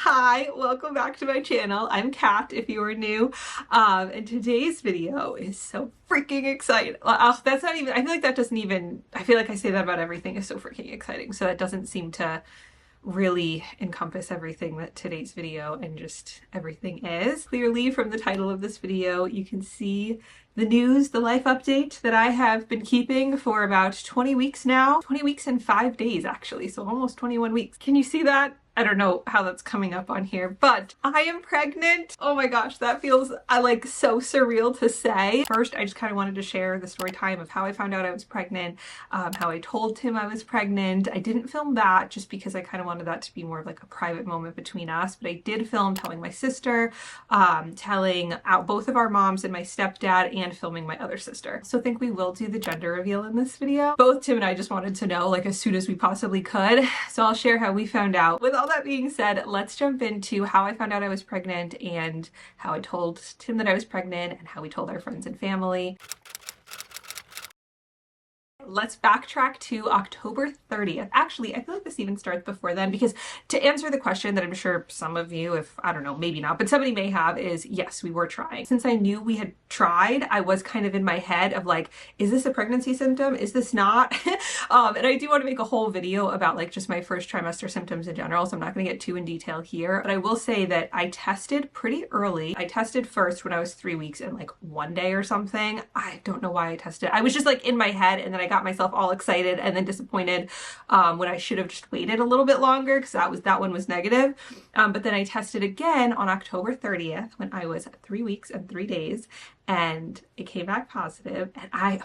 Hi, welcome back to my channel. I'm Kat if you are new. And today's video is so freaking exciting. That's not even, I feel like that doesn't even, I feel like I say that about everything is so freaking exciting. So that doesn't seem to really encompass everything that today's video and just everything is. Clearly from the title of this video, you can see the news, the life update that I have been keeping for about 20 weeks now. 20 weeks and 5 days actually, so almost 21 weeks. Can you see that? I don't know how that's coming up on here, but I am pregnant. Oh my gosh, that feels like so surreal to say. First, I just kind of wanted to share the story time of how I found out I was pregnant, how I told Tim I was pregnant. I didn't film that just because I kind of wanted that to be more of like a private moment between us, but I did film telling my sister, telling out both of our moms and my stepdad, and filming my other sister. So I think we will do the gender reveal in this video. Both Tim and I just wanted to know like as soon as we possibly could. So I'll share how we found out. With all that being said, let's jump into how I found out I was pregnant and how I told Tim that I was pregnant and how we told our friends and family. Let's backtrack to October 30th. Actually, I feel like this even starts before then, because to answer the question that I'm sure some of you, if I don't know, maybe not, but somebody may have, is yes, we were trying. Since I knew we had tried, I was kind of in my head of like, is this a pregnancy symptom? Is this not? And I do want to make a whole video about like just my first trimester symptoms in general, so I'm not going to get too in detail here, but I will say that I tested pretty early. I tested first when I was 3 weeks and like 1 day or something. I don't know why I tested. I was just like in my head, and then I got myself all excited and then disappointed when I should have just waited a little bit longer because that one was negative. But then I tested again on October 30th when I was 3 weeks and 3 days, and it came back positive. And I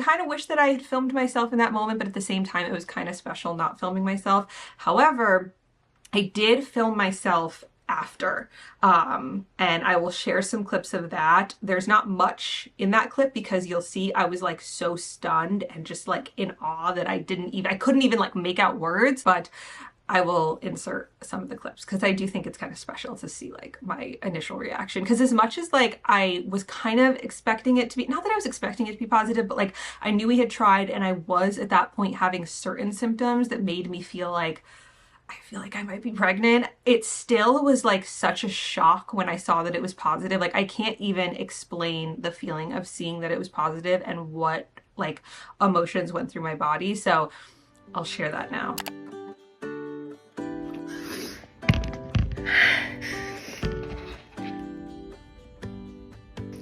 kind of wish that I had filmed myself in that moment, but at the same time it was kind of special not filming myself. However, I did film myself after, and I will share some clips of that. There's not much in that clip because you'll see I was like so stunned and just like in awe that I couldn't even like make out words, but I will insert some of the clips because I do think it's kind of special to see like my initial reaction, because as much as like I was kind of expecting it to be, not that I was expecting it to be positive, but like I knew we had tried, and I was at that point having certain symptoms that made me feel like I feel like I might be pregnant. It still was like such a shock when I saw that it was positive. Like I can't even explain the feeling of seeing that it was positive and what like emotions went through my body. So I'll share that now.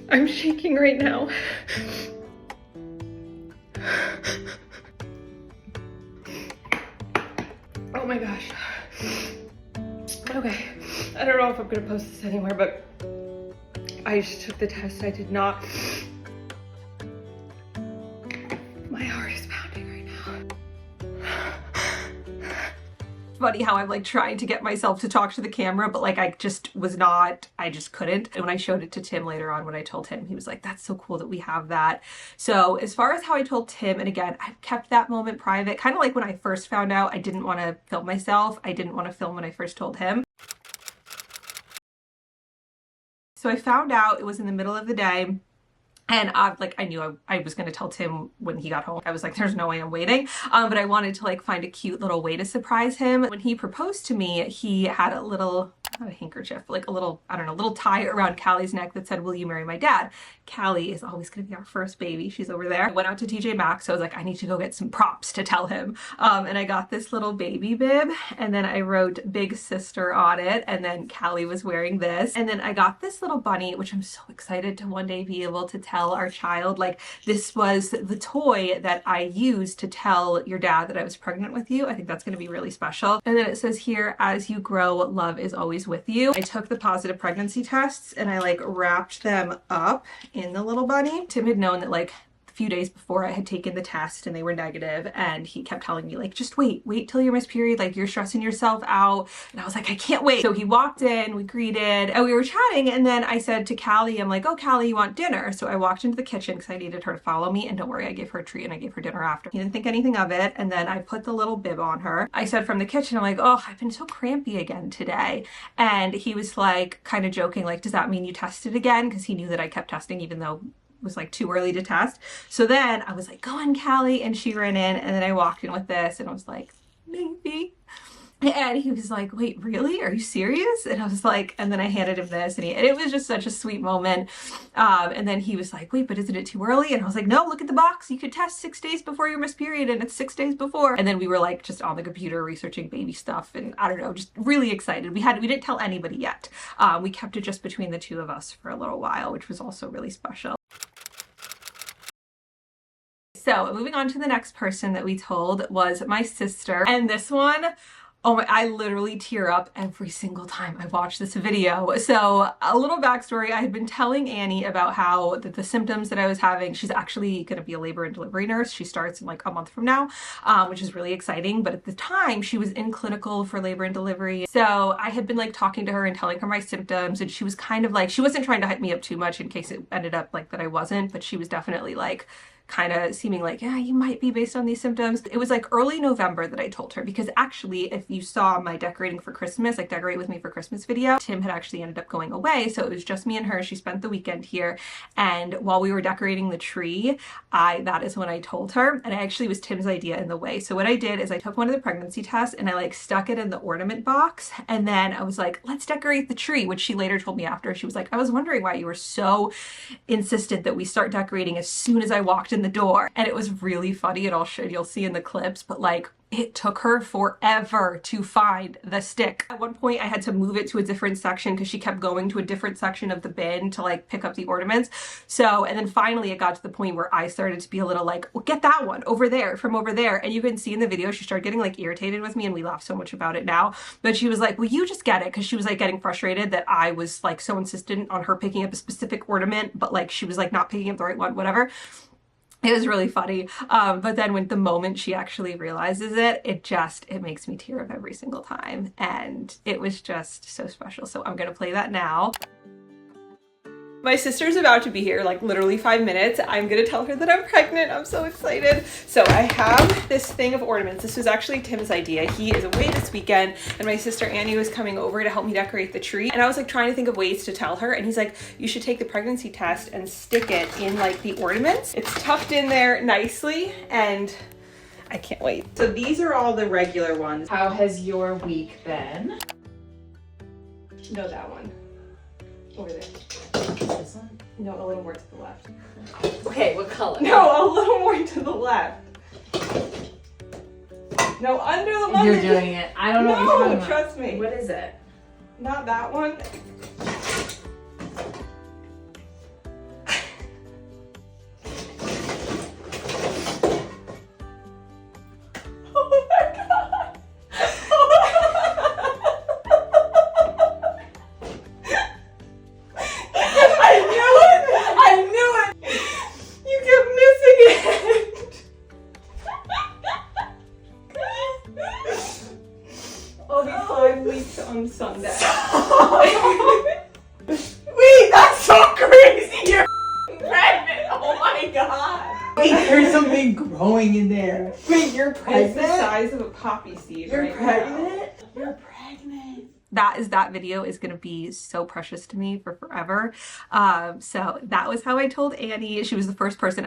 I'm shaking right now. Oh my gosh. Okay, I don't know if I'm gonna post this anywhere, but I just took the test. I did not. My heart is pounding right now. Funny how I'm like trying to get myself to talk to the camera, but like I just couldn't. And when I showed it to Tim later on, when I told him, he was like, that's so cool that we have that. So as far as how I told Tim, and again, I've kept that moment private, kind of like when I first found out, I didn't want to film myself. I didn't want to film when I first told him. So I found out it was in the middle of the day. And I knew I was going to tell Tim when he got home. I was like, there's no way I'm waiting. But I wanted to like find a cute little way to surprise him. When he proposed to me, he had a little, not a handkerchief, like a little, I don't know, little tie around Callie's neck that said, will you marry my dad? Callie is always going to be our first baby. She's over there. I went out to TJ Maxx. So I was like, I need to go get some props to tell him. And I got this little baby bib, and then I wrote big sister on it. And then Callie was wearing this. And then I got this little bunny, which I'm so excited to one day be able to tell our child, like, this was the toy that I used to tell your dad that I was pregnant with you. I think that's going to be really special. And then it says here, as you grow, love is always with you. I took the positive pregnancy tests and I like wrapped them up in the little bunny. Tim had known that like a few days before I had taken the test and they were negative, and he kept telling me like, just wait till your missed period, like you're stressing yourself out. And I was like, I can't wait. So he walked in, we greeted, and we were chatting, and then I said to Callie, I'm like, oh Callie, you want dinner? So I walked into the kitchen because I needed her to follow me, and don't worry, I gave her a treat and I gave her dinner after. He didn't think anything of it, and then I put the little bib on her. I said from the kitchen, I'm like, oh, I've been so crampy again today. And he was like kind of joking, like, does that mean you tested again? Because he knew that I kept testing even though was like too early to test. So then I was like, go on, Callie, and she ran in, and then I walked in with this and I was like, maybe. And he was like, wait, really? Are you serious? And I was like, and then I handed him this, and it was just such a sweet moment. And then he was like, wait, but isn't it too early? And I was like, no, look at the box. You could test 6 days before your missed period, and it's 6 days before. And then we were like just on the computer researching baby stuff, and I don't know, just really excited. We didn't tell anybody yet. We kept it just between the two of us for a little while, which was also really special. So moving on to the next person that we told was my sister. And this one, oh my, I literally tear up every single time I watch this video. So a little backstory, I had been telling Annie about how the symptoms that I was having, she's actually gonna be a labor and delivery nurse. She starts in like a month from now, which is really exciting. But at the time she was in clinical for labor and delivery. So I had been like talking to her and telling her my symptoms, and she was kind of like, she wasn't trying to hype me up too much in case it ended up like that I wasn't, but she was definitely like, kind of seeming like, yeah, you might be based on these symptoms. It was like early November that I told her, because actually if you saw my decorating for Christmas, like decorate with me for Christmas video, Tim had actually ended up going away. So it was just me and her. She spent the weekend here. And while we were decorating the tree, that is when I told her, and it actually was Tim's idea in the way. So what I did is I took one of the pregnancy tests and I like stuck it in the ornament box. And then I was like, let's decorate the tree, which she later told me after. She was like, I was wondering why you were so insistent that we start decorating as soon as I walked in the door. And it was really funny, and you'll see in the clips, but like it took her forever to find the stick. At one point I had to move it to a different section because she kept going to a different section of the bin to like pick up the ornaments. So, and then finally it got to the point where I started to be a little like, well, get that one over there, from over there. And you can see in the video, she started getting like irritated with me, and we laugh so much about it now. But she was like, will you just get it? Because she was like getting frustrated that I was like so insistent on her picking up a specific ornament, but like she was like not picking up the right one, whatever. It was really funny. But then when the moment she actually realizes it, it makes me tear up every single time. And it was just so special. So I'm gonna play that now. My sister's about to be here, like literally 5 minutes. I'm gonna tell her that I'm pregnant. I'm so excited. So I have this thing of ornaments. This was actually Tim's idea. He is away this weekend, and my sister Annie was coming over to help me decorate the tree. And I was like trying to think of ways to tell her, and he's like, you should take the pregnancy test and stick it in like the ornaments. It's tucked in there nicely, and I can't wait. So these are all the regular ones. How has your week been? No, that one. Over there. This one? No, a little more to the left. Okay, what color? No, a little more to the left. No, under the one. You're doing it. I don't know what you're talking about. Trust me. What is it? Not that one. Oh my god. I knew it. You kept missing it. I'll be 5 weeks on Sunday. Wait, that's so crazy. You're pregnant. Oh my god. Wait, there's something growing in there. Wait, you're pregnant? It's the size of a poppy seed. You're right pregnant? now. You're pregnant. That video is gonna be so precious to me for forever. So that was how I told Annie. She was the first person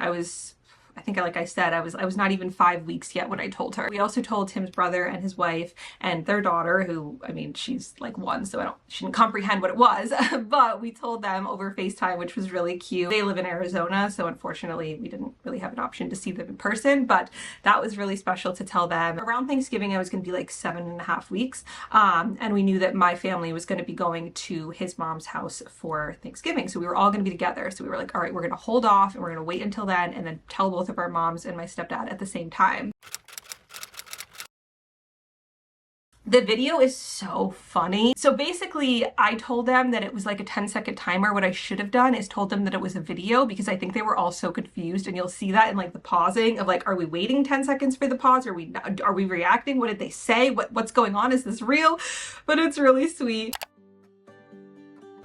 I think, like I said, I was not even 5 weeks yet when I told her. We also told Tim's brother and his wife and their daughter, who, I mean, she's like 1, so she didn't comprehend what it was, but we told them over FaceTime, which was really cute. They live in Arizona, so unfortunately we didn't really have an option to see them in person, but that was really special to tell them. Around Thanksgiving, I was gonna be like 7.5 weeks, and we knew that my family was gonna be going to his mom's house for Thanksgiving, so we were all gonna be together. So we were like, all right, we're gonna hold off and we're gonna wait until then and then tell both of our moms and my stepdad at the same time. The video is so funny. So basically, I told them that it was like a 10-second timer. What I should have done is told them that it was a video, because I think they were all so confused, and you'll see that in like the pausing of like, are we waiting 10 seconds for the pause? Are we reacting? What did they say? What's going on? Is this real? But it's really sweet.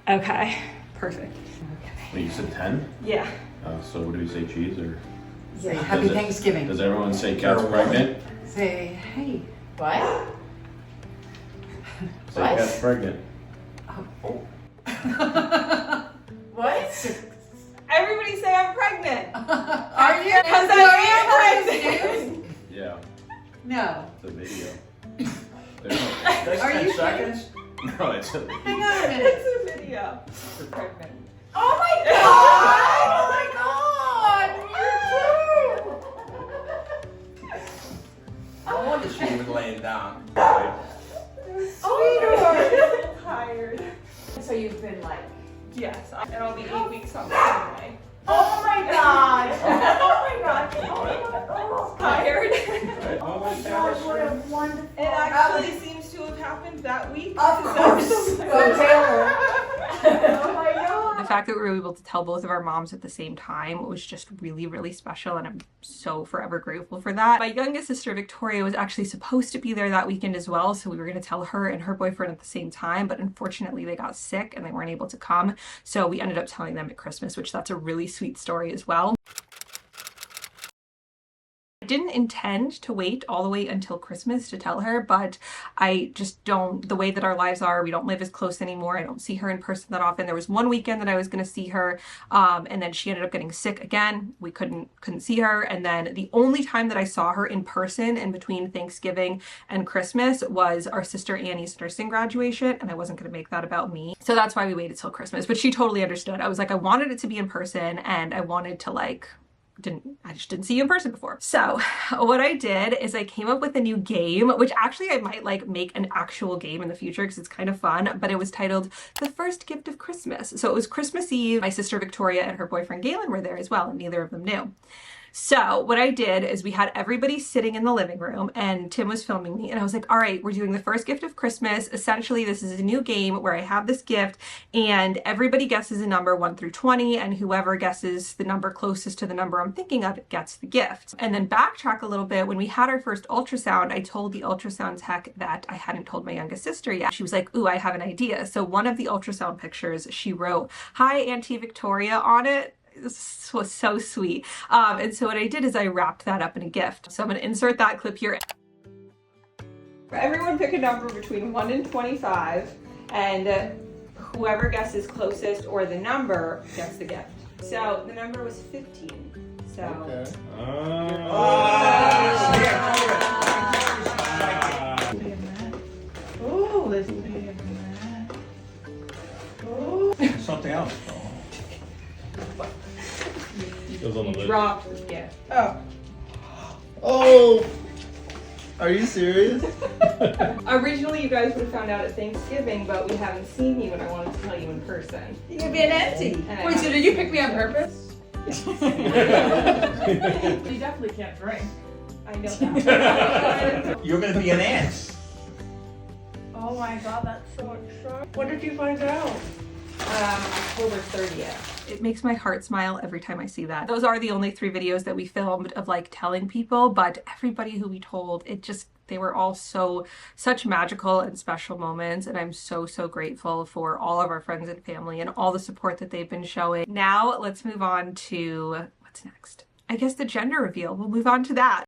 Okay, perfect. Wait, you said 10? Yeah. So what do we say, cheese or? Say Happy Thanksgiving. Does everyone say Kat's pregnant? Say, hey. What? Say What? Kat's pregnant. Oh. What? Everybody say I'm pregnant. Are you? Because I am pregnant. Yeah, No. it's a video. There's no you 10 seconds? No, it's a Hang on a minute. It's a video. You're pregnant. Oh my god! Oh my god! No wonder she was laying down. Sweetheart. I'm tired. So you've been like, Yes, and I'll be 8 weeks on Saturday. oh my god! Oh my god! Oh my god! Oh, Tired. oh my god! What a wonderful. It actually seems to have happened that week. Of course. Go Taylor. Oh my god. The fact that we were able to tell both of our moms at the same time was just really, really special, and I'm so forever grateful for that. My youngest sister, Victoria, was actually supposed to be there that weekend as well, so we were going to tell her and her boyfriend at the same time, but unfortunately they got sick and they weren't able to come, so we ended up telling them at Christmas, which that's a really sweet story as well. I didn't intend to wait all the way until Christmas to tell her, but I just don't, the way that our lives are, we don't live as close anymore. I don't see her in person that often. There was one weekend that I was going to see her, and then she ended up getting sick again. We couldn't see her, and then the only time that I saw her in person in between Thanksgiving and Christmas was our sister Annie's nursing graduation, and I wasn't going to make that about me. So that's why we waited till Christmas, but she totally understood. I was like, I wanted it to be in person, and I wanted to I just didn't see you in person before. So what I did is I came up with a new game, which actually I might like make an actual game in the future because it's kind of fun, but it was titled The First Gift of Christmas. So it was Christmas Eve. My sister Victoria and her boyfriend Galen were there as well, and neither of them knew. So what I did is we had everybody sitting in the living room, and Tim was filming me, and I was like, all right, we're doing the first gift of Christmas. Essentially, this is a new game where I have this gift and everybody guesses a number 1 through 20, and whoever guesses the number closest to the number I'm thinking of gets the gift. And then backtrack a little bit, when we had our first ultrasound, I told the ultrasound tech that I hadn't told my youngest sister yet. She was like, ooh, I have an idea. So one of the ultrasound pictures, she wrote, "Hi, Auntie Victoria" on it. This was so sweet. And so what I did is I wrapped that up in a gift. So I'm going to insert that clip here. Everyone pick a number between 1 and 25, and whoever guesses closest or the number gets the gift. So the number was 15. So. Okay. Oh, there's a bit of that. Oh. Something else. Goes on the list. Dropped the gift. Oh! Are you serious? Originally, you guys would have found out at Thanksgiving, but we haven't seen you, and I wanted to tell you in person. You could be an auntie. And Wait, so did you pick me on purpose? You definitely can't drink. I know that. You're gonna be an aunt. Oh my god, that's so exciting. When did you find out? October 30th. It makes my heart smile every time I see that. Those are the only 3 videos that we filmed of like telling people, but everybody who we told, they were all such magical and special moments, and I'm so grateful for all of our friends and family and all the support that they've been showing. Now let's move on to what's next. I guess the gender reveal. We'll move on to that.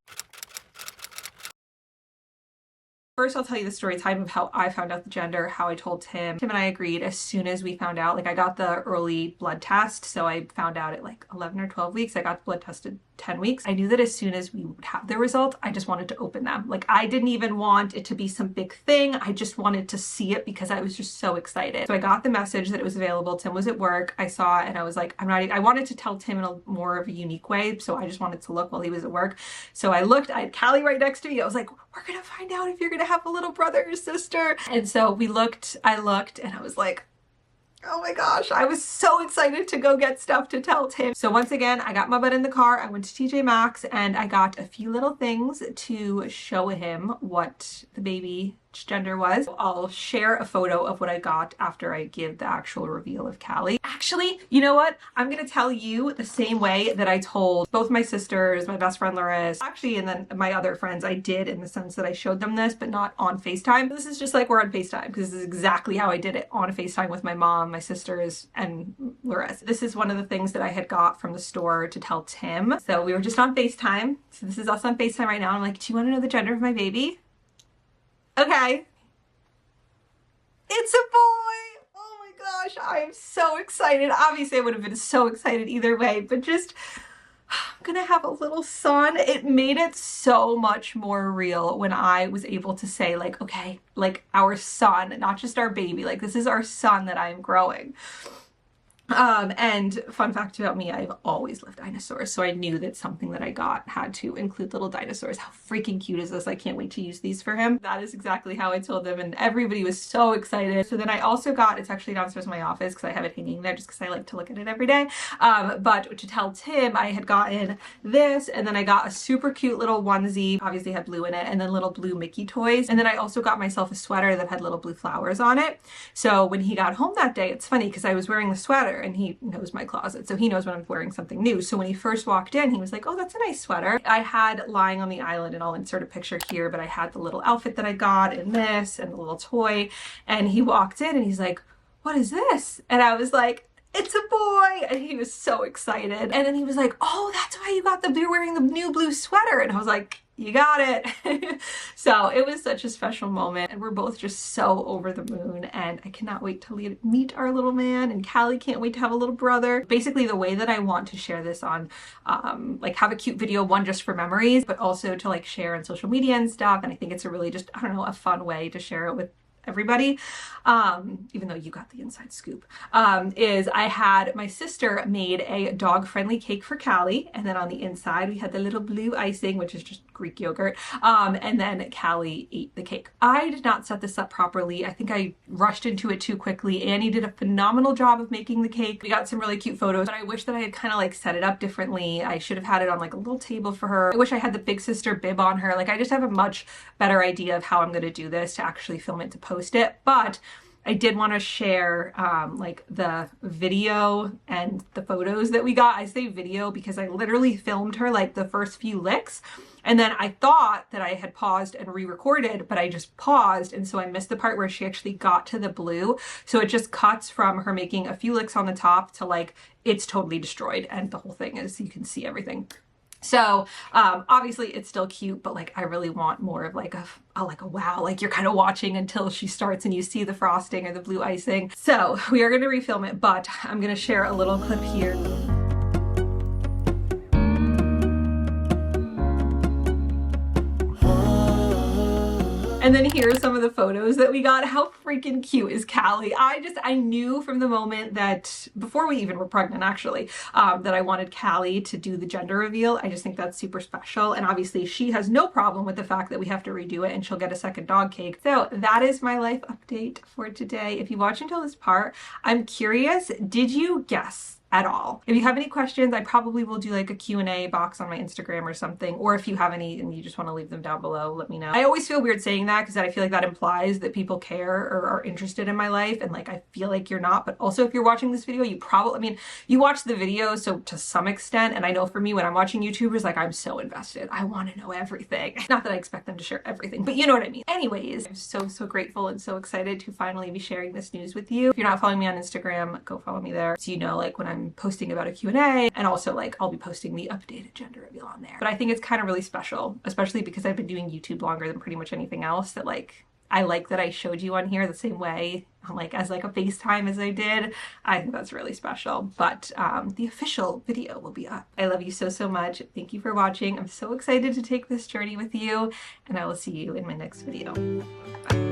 First, I'll tell you the story time of how I found out the gender, how I told Tim. Tim and I agreed as soon as we found out. Like, I got the early blood test, so I found out at like 11 or 12 weeks. I got the blood tested 10 weeks. I knew that as soon as we would have the result, I just wanted to open them. Like, I didn't even want it to be some big thing. I just wanted to see it because I was just so excited. So I got the message that it was available. Tim was at work. I saw it and I was like, I wanted to tell Tim in a more of a unique way, so I just wanted to look while he was at work. So I looked, I had Callie right next to me. I was like, we're gonna find out if you're gonna have a little brother or sister. And so I looked, and I was like, oh my gosh, I was so excited to go get stuff to tell Tim. So once again, I got my butt in the car, I went to TJ Maxx, and I got a few little things to show him what the baby's gender was. I'll share a photo of what I got after I give the actual reveal of Callie. Actually, you know what? I'm gonna tell you the same way that I told both my sisters, my best friend Larissa, actually, and then my other friends. I did, in the sense that I showed them this, but not on FaceTime. This is just like we're on FaceTime, because this is exactly how I did it, on FaceTime with my mom, my sisters, and Larissa. This is one of the things that I had got from the store to tell Tim. So we were just on FaceTime. So this is us on FaceTime right now. I'm like, do you want to know the gender of my baby? Okay. It's a boy! Oh my gosh, I am so excited. Obviously, I would have been so excited either way, but just I'm gonna have a little son. It made it so much more real when I was able to say like, okay, like our son, not just our baby, like this is our son that I'm growing. And fun fact about me, I've always loved dinosaurs, so I knew that something that I got had to include little dinosaurs. How freaking cute is this? I can't wait to use these for him. That is exactly how I told them, and everybody was so excited. So then I also got, it's actually downstairs in my office because I have it hanging there just because I like to look at it every day. But to tell Tim, I had gotten this, and then I got a super cute little onesie, obviously had blue in it, and then little blue Mickey toys. And then I also got myself a sweater that had little blue flowers on it. So when he got home that day, it's funny because I was wearing the sweater, and he knows my closet, so he knows when I'm wearing something new. So when he first walked in, he was like, oh, that's a nice sweater. I had lying on the island, and I'll insert a picture here, but I had the little outfit that I got and this and the little toy, and he walked in and he's like, what is this? And I was like, it's a boy, and he was so excited. And then he was like, oh, that's why you're wearing the new blue sweater. And I was like, you got it. So it was such a special moment, and we're both just so over the moon, and I cannot wait to meet our little man, and Callie can't wait to have a little brother. Basically, the way that I want to share this on, like have a cute video, one just for memories, but also to like share on social media and stuff. And I think it's a really just, I don't know, a fun way to share it with everybody, even though you got the inside scoop, is I had my sister made a dog-friendly cake for Callie, and then on the inside we had the little blue icing, which is just Greek yogurt, and then Callie ate the cake. I did not set this up properly. I think I rushed into it too quickly. Annie did a phenomenal job of making the cake. We got some really cute photos, but I wish that I had kind of like set it up differently. I should have had it on like a little table for her. I wish I had the big sister bib on her. Like I just have a much better idea of how I'm going to do this to actually film it to post it, but I did want to share like the video and the photos that we got. I say video because I literally filmed her like the first few licks, and then I thought that I had paused and re-recorded, but I just paused, and so I missed the part where she actually got to the blue. So it just cuts from her making a few licks on the top to like it's totally destroyed, and the whole thing is you can see everything. So obviously it's still cute, but like I really want more of like a wow, like you're kind of watching until she starts and you see the frosting or the blue icing. So we are going to refilm it, but I'm going to share a little clip here. And then here are some of the photos that we got. How freaking cute is Callie? I knew from the moment that, before we even were pregnant actually, that I wanted Callie to do the gender reveal. I just think that's super special. And obviously she has no problem with the fact that we have to redo it and she'll get a second dog cake. So that is my life update for today. If you watch until this part, I'm curious, did you guess at all? If you have any questions, I probably will do like a Q&A box on my Instagram or something, or if you have any and you just want to leave them down below, let me know. I always feel weird saying that because I feel like that implies that people care or are interested in my life, and like I feel like you're not. But also if you're watching this video, you probably, I mean, you watch the video, so to some extent, and I know for me when I'm watching YouTubers, like I'm so invested. I want to know everything. Not that I expect them to share everything, but you know what I mean. Anyways, I'm so grateful and so excited to finally be sharing this news with you. If you're not following me on Instagram, go follow me there so you know like when I'm posting about a Q&A, and also like I'll be posting the updated gender reveal on there. But I think it's kind of really special, especially because I've been doing YouTube longer than pretty much anything else, that like I like that I showed you on here the same way, like as like a FaceTime as I did. I think that's really special. But the official video will be up. I love you so much. Thank you for watching. I'm so excited to take this journey with you, and I will see you in my next video. Bye.